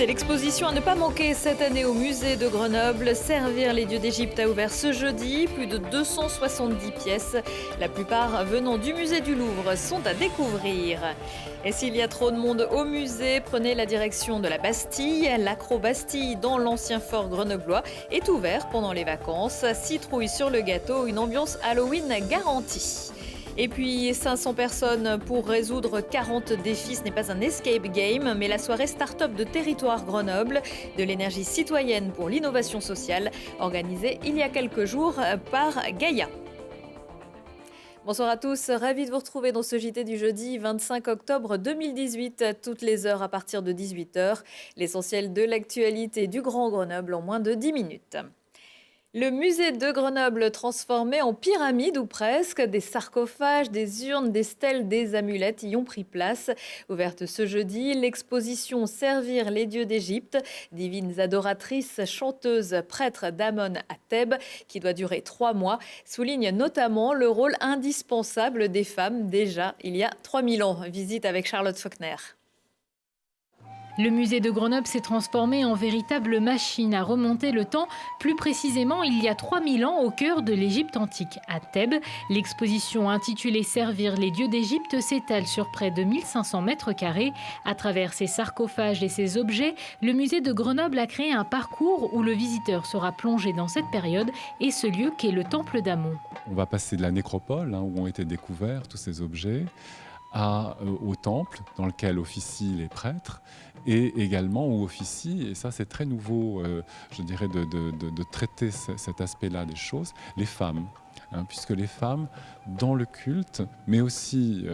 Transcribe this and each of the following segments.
C'est l'exposition à ne pas manquer cette année au musée de Grenoble. Servir les dieux d'Égypte a ouvert ce jeudi. Plus de 270 pièces, la plupart venant du musée du Louvre, sont à découvrir. Et s'il y a trop de monde au musée, prenez la direction de la Bastille. L'Acro-Bastille dans l'ancien fort grenoblois est ouvert pendant les vacances. Citrouille sur le gâteau, une ambiance Halloween garantie. Et puis 500 personnes pour résoudre 40 défis, ce n'est pas un escape game, mais la soirée start-up de Territoire Grenoble, de l'énergie citoyenne pour l'innovation sociale, organisée il y a quelques jours par Gaïa. Bonsoir à tous, ravi de vous retrouver dans ce JT du jeudi 25 octobre 2018, toutes les heures à partir de 18h. L'essentiel de l'actualité du Grand Grenoble en moins de 10 minutes. Le musée de Grenoble transformé en pyramide ou presque, des sarcophages, des urnes, des stèles, des amulettes y ont pris place. Ouverte ce jeudi, l'exposition Servir les dieux d'Égypte, divines adoratrices, chanteuses, prêtres d'Amon à Thèbes, qui doit durer 3 mois, souligne notamment le rôle indispensable des femmes déjà il y a 3000 ans. Visite avec Charlotte Faulkner. Le musée de Grenoble s'est transformé en véritable machine à remonter le temps, plus précisément il y a 3000 ans au cœur de l'Égypte antique, à Thèbes. L'exposition intitulée Servir les dieux d'Égypte s'étale sur près de 1500 mètres carrés. À travers ses sarcophages et ses objets, le musée de Grenoble a créé un parcours où le visiteur sera plongé dans cette période et ce lieu qu'est le temple d'Amon. On va passer de la nécropole, où ont été découverts tous ces objets, au temple dans lequel officient les prêtres et également où officient, et ça c'est très nouveau, je dirais, de traiter cet aspect-là des choses, les femmes. Puisque les femmes, dans le culte, mais aussi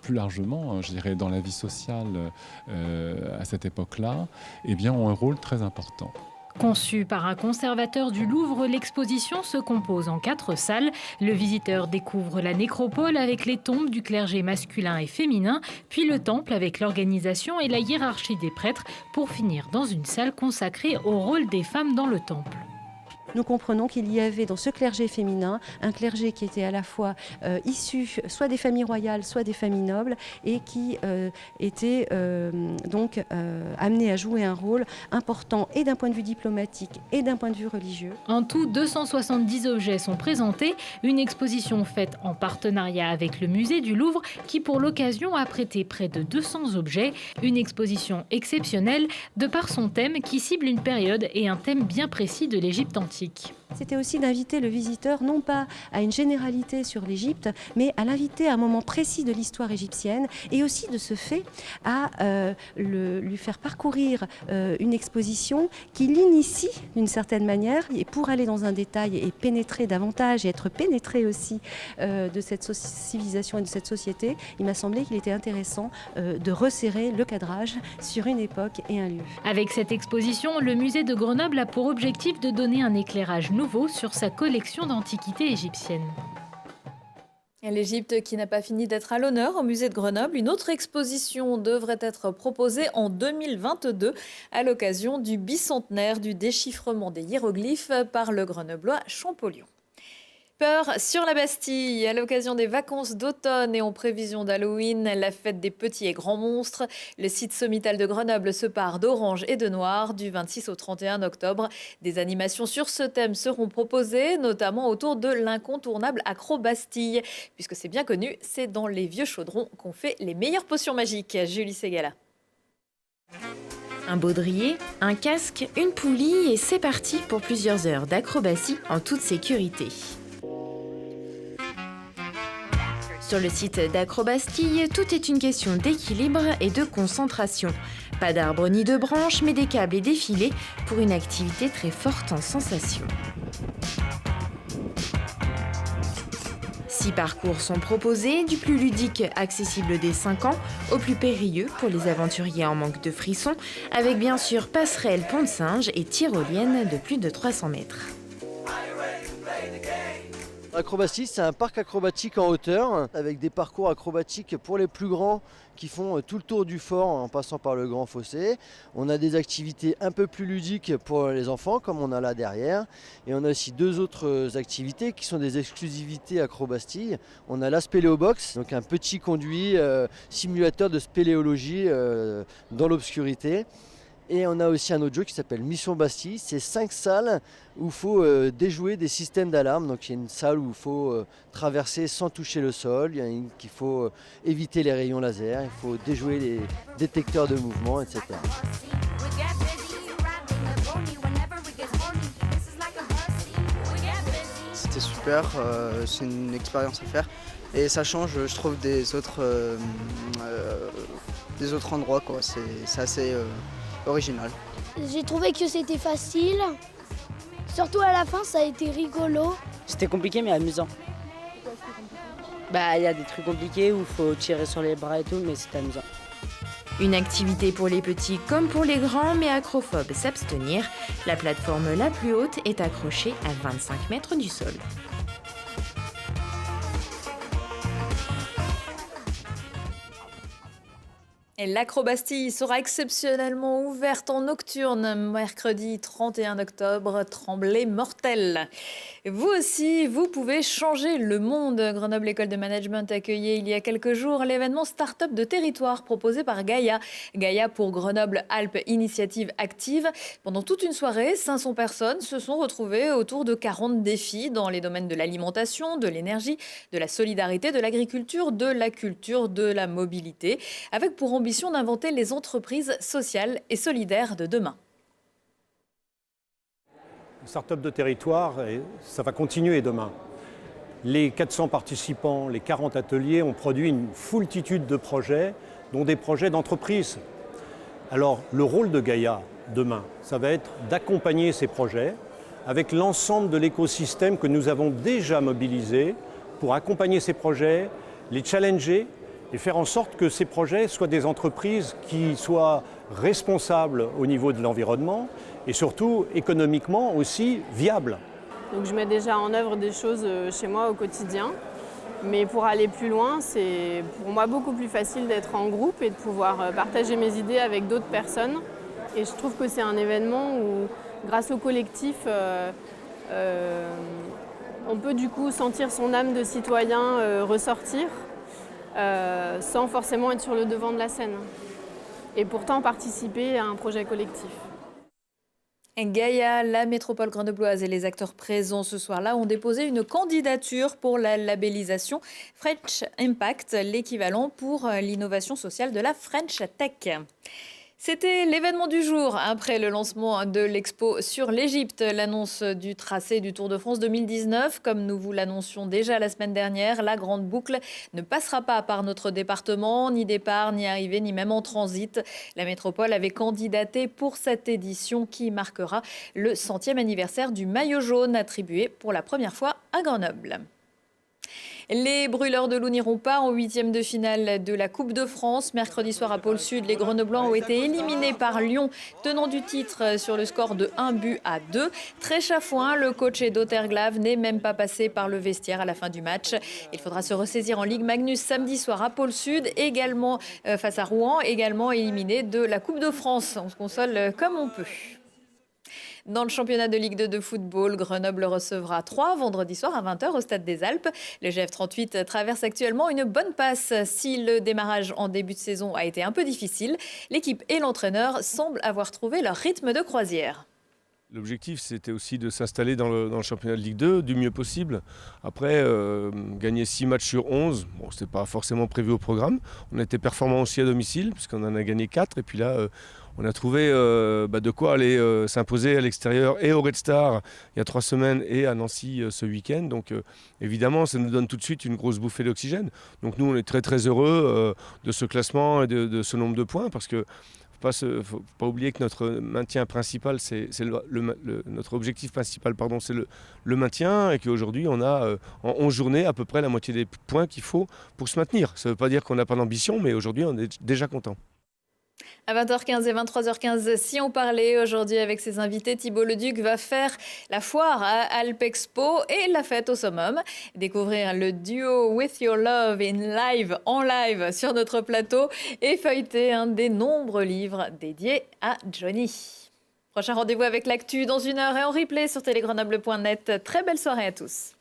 plus largement, je dirais, dans la vie sociale à cette époque-là, eh bien, ont un rôle très important. Conçue par un conservateur du Louvre, l'exposition se compose en 4 salles. Le visiteur découvre la nécropole avec les tombes du clergé masculin et féminin, puis le temple avec l'organisation et la hiérarchie des prêtres, pour finir dans une salle consacrée au rôle des femmes dans le temple. Nous comprenons qu'il y avait dans ce clergé féminin un clergé qui était à la fois issu soit des familles royales, soit des familles nobles, et qui était donc amené à jouer un rôle important et d'un point de vue diplomatique et d'un point de vue religieux. En tout, 270 objets sont présentés, une exposition faite en partenariat avec le musée du Louvre qui pour l'occasion a prêté près de 200 objets, une exposition exceptionnelle de par son thème qui cible une période et un thème bien précis de l'Égypte antique. C'était aussi d'inviter le visiteur non pas à une généralité sur l'Égypte, mais à l'inviter à un moment précis de l'histoire égyptienne et aussi de ce fait à lui faire parcourir une exposition qui l'initie d'une certaine manière, et pour aller dans un détail et pénétrer davantage et être pénétré aussi de cette civilisation et de cette société, il m'a semblé qu'il était intéressant de resserrer le cadrage sur une époque et un lieu. Avec cette exposition, le musée de Grenoble a pour objectif de donner un éclairage nouveau sur sa collection d'antiquités égyptiennes. L'Égypte qui n'a pas fini d'être à l'honneur au musée de Grenoble. Une autre exposition devrait être proposée en 2022 à l'occasion du bicentenaire du déchiffrement des hiéroglyphes par le Grenoblois Champollion. Peur sur la Bastille, à l'occasion des vacances d'automne et en prévision d'Halloween, la fête des petits et grands monstres. Le site sommital de Grenoble se pare d'orange et de noir du 26 au 31 octobre. Des animations sur ce thème seront proposées, notamment autour de l'incontournable Acro-Bastille. Puisque c'est bien connu, c'est dans les vieux chaudrons qu'on fait les meilleures potions magiques. Julie Ségala. Un baudrier, un casque, une poulie et c'est parti pour plusieurs heures d'acrobatie en toute sécurité. Sur le site d'Acro-Bastille, tout est une question d'équilibre et de concentration. Pas d'arbres ni de branches, mais des câbles et des filets pour une activité très forte en sensations. 6 parcours sont proposés, du plus ludique accessible dès 5 ans au plus périlleux pour les aventuriers en manque de frissons, avec bien sûr passerelle, pont de singe et tyrolienne de plus de 300 mètres. Acro-Bastille, c'est un parc acrobatique en hauteur avec des parcours acrobatiques pour les plus grands qui font tout le tour du fort en passant par le Grand Fossé. On a des activités un peu plus ludiques pour les enfants comme on a là derrière. Et on a aussi 2 autres activités qui sont des exclusivités Acro-Bastille. On a la spéléobox, donc un petit conduit simulateur de spéléologie dans l'obscurité. Et on a aussi un autre jeu qui s'appelle Mission Bastille. C'est 5 salles où il faut déjouer des systèmes d'alarme. Donc il y a une salle où il faut traverser sans toucher le sol. Il y a une qu'il faut éviter les rayons laser. Il faut déjouer les détecteurs de mouvement, etc. C'était super, c'est une expérience à faire. Et ça change, je trouve, des autres endroits, quoi. C'est assez original. J'ai trouvé que c'était facile. Surtout à la fin, ça a été rigolo. C'était compliqué mais amusant. Il y a des trucs compliqués où il faut tirer sur les bras et tout, mais c'était amusant. Une activité pour les petits comme pour les grands, mais acrophobes s'abstenir. La plateforme la plus haute est accrochée à 25 mètres du sol. Et l'Acrobastille sera exceptionnellement ouverte en nocturne, mercredi 31 octobre, tremblée mortelle. Vous aussi, vous pouvez changer le monde. Grenoble École de Management accueillait il y a quelques jours l'événement Start-up de territoire proposé par Gaïa. Gaïa pour Grenoble-Alpes Initiative Active. Pendant toute une soirée, 500 personnes se sont retrouvées autour de 40 défis dans les domaines de l'alimentation, de l'énergie, de la solidarité, de l'agriculture, de la culture, de la mobilité, avec pour ambition d'inventer les entreprises sociales et solidaires de demain. Start-up de territoire, et ça va continuer demain. Les 400 participants, les 40 ateliers ont produit une foultitude de projets, dont des projets d'entreprise. Alors, le rôle de Gaïa demain, ça va être d'accompagner ces projets avec l'ensemble de l'écosystème que nous avons déjà mobilisé pour accompagner ces projets, les challenger et faire en sorte que ces projets soient des entreprises qui soient responsables au niveau de l'environnement et surtout économiquement aussi viables. Donc je mets déjà en œuvre des choses chez moi au quotidien, mais pour aller plus loin, c'est pour moi beaucoup plus facile d'être en groupe et de pouvoir partager mes idées avec d'autres personnes. Et je trouve que c'est un événement où, grâce au collectif, on peut du coup sentir son âme de citoyen ressortir sans forcément être sur le devant de la scène. Et pourtant participer à un projet collectif. Gaïa, la métropole grenobloise et les acteurs présents ce soir-là ont déposé une candidature pour la labellisation French Impact, l'équivalent pour l'innovation sociale de la French Tech. C'était l'événement du jour après le lancement de l'expo sur l'Égypte, l'annonce du tracé du Tour de France 2019. Comme nous vous l'annoncions déjà la semaine dernière, la grande boucle ne passera pas par notre département, ni départ, ni arrivée, ni même en transit. La métropole avait candidaté pour cette édition qui marquera le 100e anniversaire du maillot jaune attribué pour la première fois à Grenoble. Les brûleurs de loup n'iront pas en 8e de finale de la Coupe de France. Mercredi soir à Pôle Sud, les Grenoblois ont été éliminés par Lyon, tenant du titre sur le score de 1-2. Très chafouin, le coach d'Auterglave n'est même pas passé par le vestiaire à la fin du match. Il faudra se ressaisir en Ligue Magnus samedi soir à Pôle Sud, également face à Rouen, également éliminé de la Coupe de France. On se console comme on peut. Dans le championnat de Ligue 2 de football, Grenoble recevra 3 vendredi soir à 20h au Stade des Alpes. Le GF38 traverse actuellement une bonne passe. Si le démarrage en début de saison a été un peu difficile, l'équipe et l'entraîneur semblent avoir trouvé leur rythme de croisière. L'objectif, c'était aussi de s'installer dans le championnat de Ligue 2 du mieux possible. Après, gagner 6 matchs sur 11, bon, ce n'était pas forcément prévu au programme. On était performants aussi à domicile, puisqu'on en a gagné 4. Et puis là, on a trouvé de quoi aller s'imposer à l'extérieur et au Red Star il y a 3 semaines et à Nancy ce week-end. Donc évidemment, ça nous donne tout de suite une grosse bouffée d'oxygène. Donc nous, on est très très heureux de ce classement et de ce nombre de points parce que faut pas oublier que notre maintien principal, notre objectif principal, c'est le maintien et qu'aujourd'hui, on a en 11 journées à peu près la moitié des points qu'il faut pour se maintenir. Ça ne veut pas dire qu'on n'a pas d'ambition, mais aujourd'hui, on est déjà content. À 20h15 et 23h15, si on parlait aujourd'hui avec ses invités, Thibault Leduc va faire la foire à Alpexpo et la fête au summum. Découvrir le duo With Your Love en live sur notre plateau et feuilleter un des nombreux livres dédiés à Johnny. Prochain rendez-vous avec l'actu dans 1 heure et en replay sur télégrenoble.net. Très belle soirée à tous.